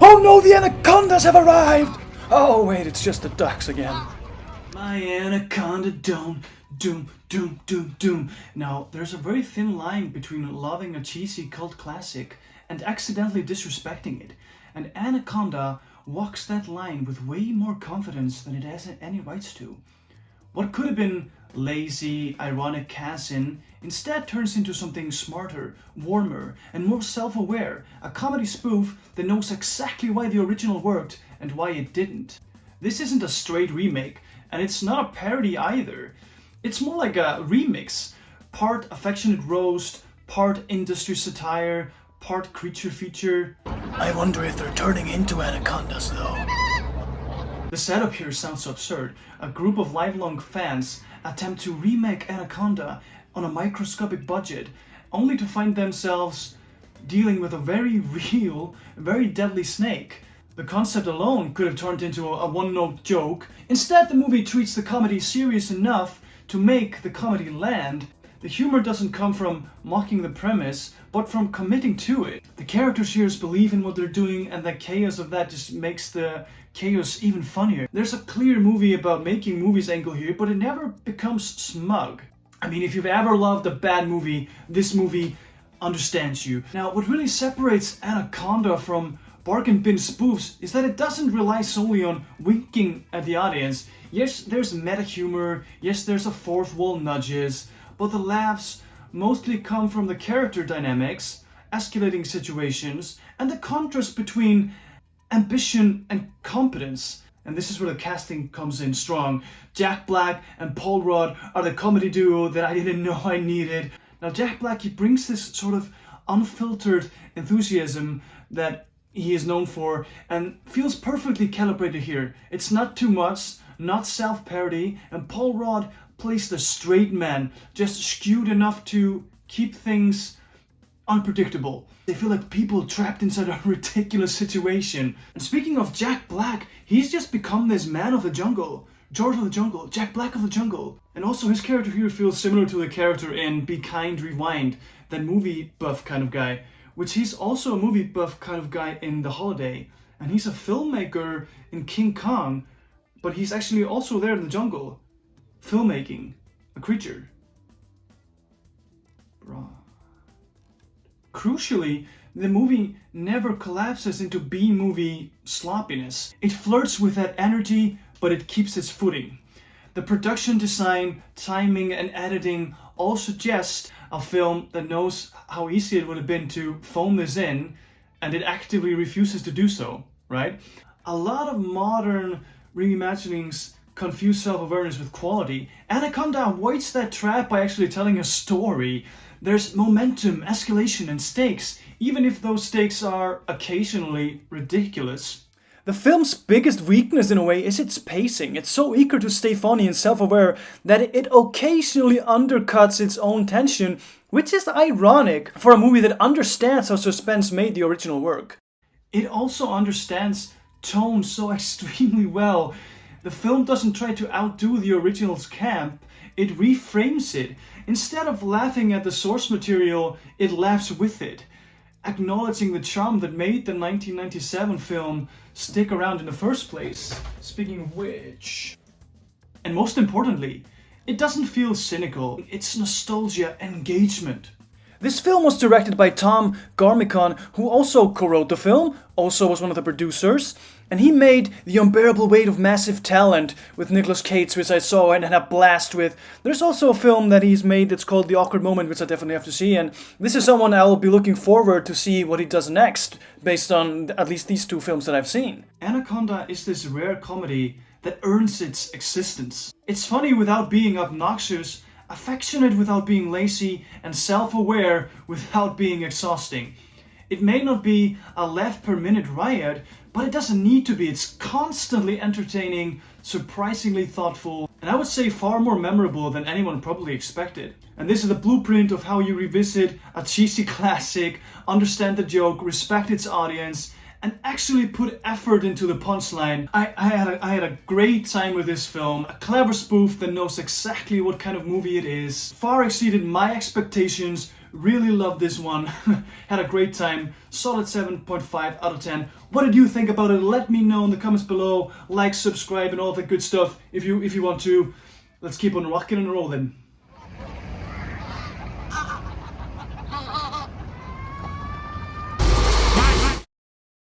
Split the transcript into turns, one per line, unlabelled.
Oh no, the anacondas have arrived! Oh wait, it's just the ducks again.
My anaconda doom, doom, doom, doom, doom. Now, there's a very thin line between loving a cheesy cult classic and accidentally disrespecting it. And Anaconda walks that line with way more confidence than it has any rights to. What could have been lazy, ironic cash-in instead turns into something smarter, warmer, and more self-aware, a comedy spoof that knows exactly why the original worked and why it didn't. This isn't a straight remake, and it's not a parody either. It's more like a remix, part affectionate roast, part industry satire, part creature feature.
I wonder if they're turning into anacondas though.
The setup here sounds so absurd. A group of lifelong fans attempt to remake Anaconda on a microscopic budget, only to find themselves dealing with a very real, very deadly snake. The concept alone could have turned into a one-note joke. Instead, the movie treats the comedy serious enough to make the comedy land. The humor doesn't come from mocking the premise, but from committing to it. The characters here believe in what they're doing, and the chaos of that just makes the chaos even funnier. There's a clear movie about making movies angle here, but it never becomes smug. I mean, if you've ever loved a bad movie, this movie understands you. Now, what really separates Anaconda from bargain bin spoofs is that it doesn't rely solely on winking at the audience. Yes, there's meta humor, yes, there's a fourth wall nudges, but the laughs mostly come from the character dynamics, escalating situations, and the contrast between ambition and competence. And this is where the casting comes in strong. Jack Black and Paul Rudd are the comedy duo that I didn't know I needed. Now Jack Black, he brings this sort of unfiltered enthusiasm that he is known for and feels perfectly calibrated here. It's not too much, not self-parody, and Paul Rudd plays the straight man, just skewed enough to keep things unpredictable. They feel like people trapped inside a ridiculous situation. And speaking of Jack Black, he's just become this man of the jungle. George of the Jungle, Jack Black of the Jungle. And also his character here feels similar to the character in Be Kind, Rewind, that movie buff kind of guy, which he's also a movie buff kind of guy in The Holiday. And he's a filmmaker in King Kong, but he's actually also there in the jungle, filmmaking a creature. Bruh. Crucially, the movie never collapses into B-movie sloppiness. It flirts with that energy, but it keeps its footing. The production design, timing, and editing all suggest a film that knows how easy it would have been to phone this in, and it actively refuses to do so, right? A lot of modern reimaginings confuse self-awareness with quality. Anaconda avoids that trap by actually telling a story. There's momentum, escalation, and stakes, even if those stakes are occasionally ridiculous.
The film's biggest weakness in a way is its pacing. It's so eager to stay funny and self-aware that it occasionally undercuts its own tension, which is ironic for a movie that understands how suspense made the original work.
It also understands tone so extremely well. The film doesn't try to outdo the original's camp, it reframes it. Instead of laughing at the source material, it laughs with it, acknowledging the charm that made the 1997 film stick around in the first place. Speaking of which... And most importantly, it doesn't feel cynical, it's nostalgia engagement.
This film was directed by Tom Garmicon, who also co-wrote the film, also was one of the producers, and he made The Unbearable Weight of Massive Talent with Nicolas Cage, which I saw and had a blast with. There's also a film that he's made that's called The Awkward Moment, which I definitely have to see, and this is someone I will be looking forward to see what he does next, based on at least these two films that I've seen.
Anaconda is this rare comedy that earns its existence. It's funny without being obnoxious, affectionate without being lazy, and self-aware without being exhausting. It may not be a laugh per minute riot, but it doesn't need to be. It's constantly entertaining, surprisingly thoughtful, and I would say far more memorable than anyone probably expected. And this is the blueprint of how you revisit a cheesy classic, understand the joke, respect its audience, and actually put effort into the punchline. I had a great time with this film. A clever spoof that knows exactly what kind of movie it is. Far exceeded my expectations, Really loved this one. Had a great time. Solid 7.5 out of 10. What did you think about it? Let me know in the comments below. Like, subscribe, and all that good stuff if you want to. Let's keep on rocking and rolling.